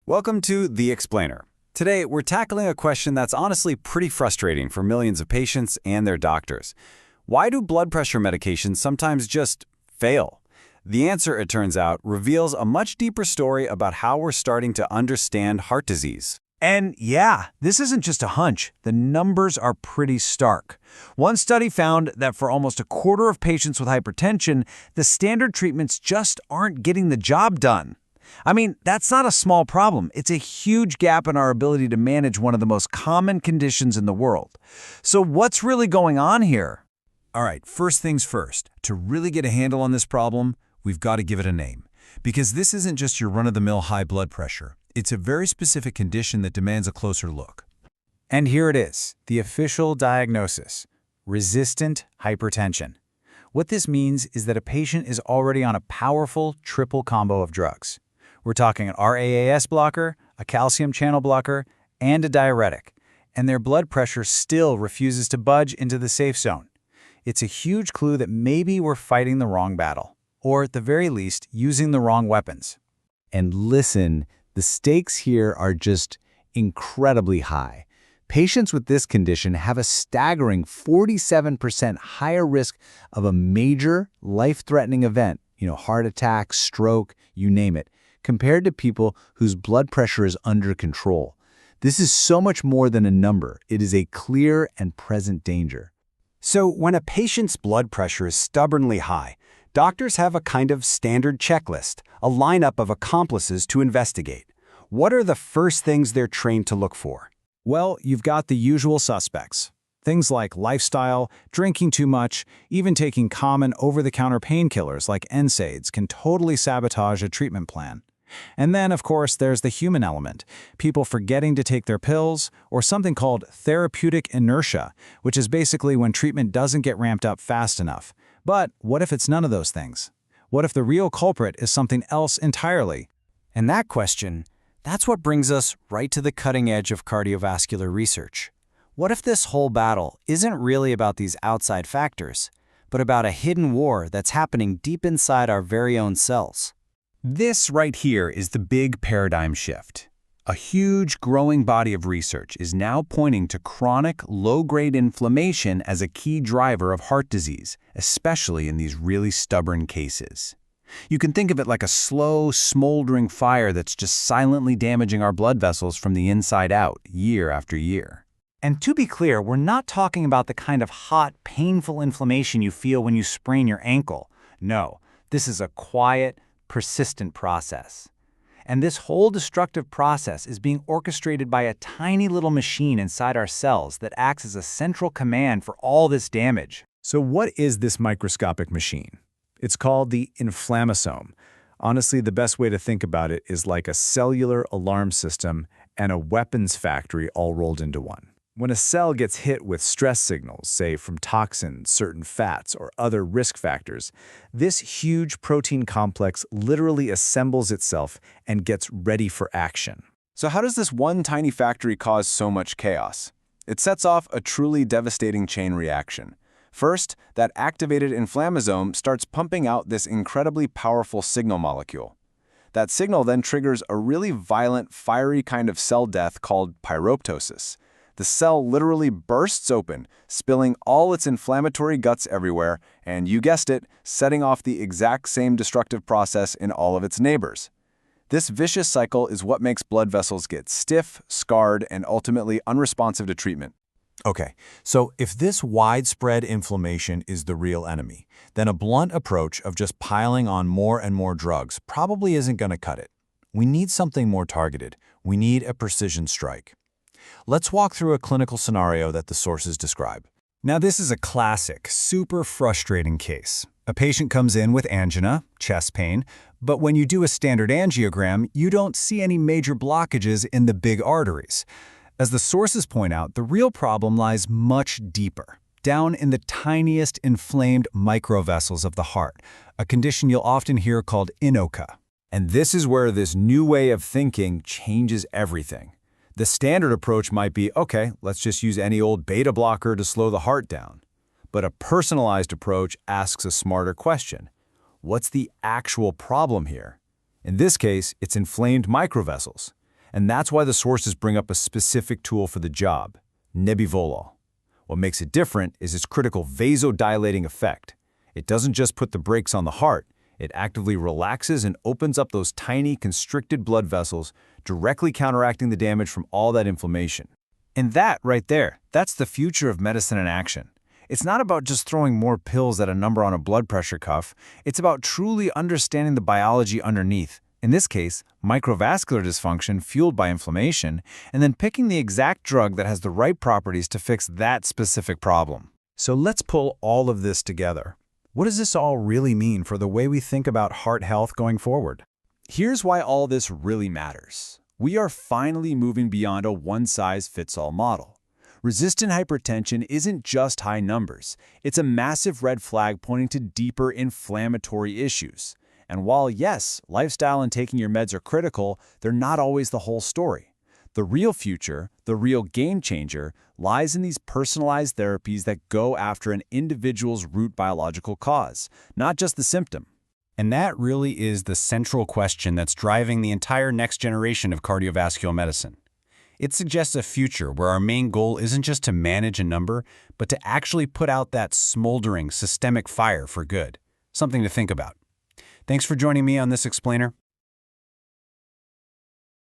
Welcome to The Explainer. Today, we're tackling a question that's honestly pretty frustrating for millions of patients and their doctors. Why do blood pressure medications sometimes just fail? The answer, it turns out, reveals a much deeper story about how we're starting to understand heart disease. And yeah, this isn't just a hunch. The numbers are pretty stark. One study found that for almost a quarter of patients with hypertension, the standard treatments just aren't getting the job done. I mean, that's not a small problem. It's a huge gap in our ability to manage one of the most common conditions in the world. So what's really going on here? All right, first things first. To really get a handle on this problem, we've got to give it a name. Because this isn't just your run-of-the-mill high blood pressure. It's a very specific condition that demands a closer look. And here it is, the official diagnosis: resistant hypertension. What this means is that a patient is already on a powerful triple combo of drugs. We're talking an RAAS blocker, a calcium channel blocker, and a diuretic, and their blood pressure still refuses to budge into the safe zone. It's a huge clue that maybe we're fighting the wrong battle, or at the very least, using the wrong weapons. And listen, the stakes here are just incredibly high. Patients with this condition have a staggering 47% higher risk of a major life-threatening event, heart attack, stroke, you name it, compared to people whose blood pressure is under control. This is so much more than a number. It is a clear and present danger. So when a patient's blood pressure is stubbornly high, doctors have a kind of standard checklist, a lineup of accomplices to investigate. What are the first things they're trained to look for? Well, you've got the usual suspects. Things like lifestyle, drinking too much, even taking common over-the-counter painkillers like NSAIDs can totally sabotage a treatment plan. And then, of course, there's the human element, people forgetting to take their pills, or something called therapeutic inertia, which is basically when treatment doesn't get ramped up fast enough. But what if it's none of those things? What if the real culprit is something else entirely? And that question, that's what brings us right to the cutting edge of cardiovascular research. What if this whole battle isn't really about these outside factors, but about a hidden war that's happening deep inside our very own cells? This right here is the big paradigm shift. A huge, growing body of research is now pointing to chronic, low-grade inflammation as a key driver of heart disease, especially in these really stubborn cases. You can think of it like a slow, smoldering fire that's just silently damaging our blood vessels from the inside out, year after year. And to be clear, we're not talking about the kind of hot, painful inflammation you feel when you sprain your ankle. No, this is a quiet, persistent process. And this whole destructive process is being orchestrated by a tiny little machine inside our cells that acts as a central command for all this damage. So what is this microscopic machine? It's called the inflammasome. Honestly, the best way to think about it is like a cellular alarm system and a weapons factory all rolled into one. When a cell gets hit with stress signals, say from toxins, certain fats, or other risk factors, this huge protein complex literally assembles itself and gets ready for action. So how does this one tiny factory cause so much chaos? It sets off a truly devastating chain reaction. First, that activated inflammasome starts pumping out this incredibly powerful signal molecule. That signal then triggers a really violent, fiery kind of cell death called pyroptosis. The cell literally bursts open, spilling all its inflammatory guts everywhere, and you guessed it, setting off the exact same destructive process in all of its neighbors. This vicious cycle is what makes blood vessels get stiff, scarred, and ultimately unresponsive to treatment. Okay, so if this widespread inflammation is the real enemy, then a blunt approach of just piling on more and more drugs probably isn't going to cut it. We need something more targeted. We need a precision strike. Let's walk through a clinical scenario that the sources describe. Now, this is a classic, super frustrating case. A patient comes in with angina, chest pain, but when you do a standard angiogram, you don't see any major blockages in the big arteries. As the sources point out, the real problem lies much deeper, down in the tiniest inflamed microvessels of the heart, a condition you'll often hear called INOCA. And this is where this new way of thinking changes everything. The standard approach might be, okay, let's just use any old beta blocker to slow the heart down. But a personalized approach asks a smarter question. What's the actual problem here? In this case, it's inflamed microvessels. And that's why the sources bring up a specific tool for the job, Nebivolol. What makes it different is its critical vasodilating effect. It doesn't just put the brakes on the heart, it actively relaxes and opens up those tiny, constricted blood vessels, directly counteracting the damage from all that inflammation. And that, right there, that's the future of medicine in action. It's not about just throwing more pills at a number on a blood pressure cuff. It's about truly understanding the biology underneath, in this case, microvascular dysfunction fueled by inflammation, and then picking the exact drug that has the right properties to fix that specific problem. So let's pull all of this together. What does this all really mean for the way we think about heart health going forward? Here's why all this really matters. We are finally moving beyond a one-size-fits-all model. Resistant hypertension isn't just high numbers. It's a massive red flag pointing to deeper inflammatory issues. And while, yes, lifestyle and taking your meds are critical, they're not always the whole story. The real future, the real game changer, lies in these personalized therapies that go after an individual's root biological cause, not just the symptom. And that really is the central question that's driving the entire next generation of cardiovascular medicine. It suggests a future where our main goal isn't just to manage a number, but to actually put out that smoldering systemic fire for good. Something to think about. Thanks for joining me on this explainer.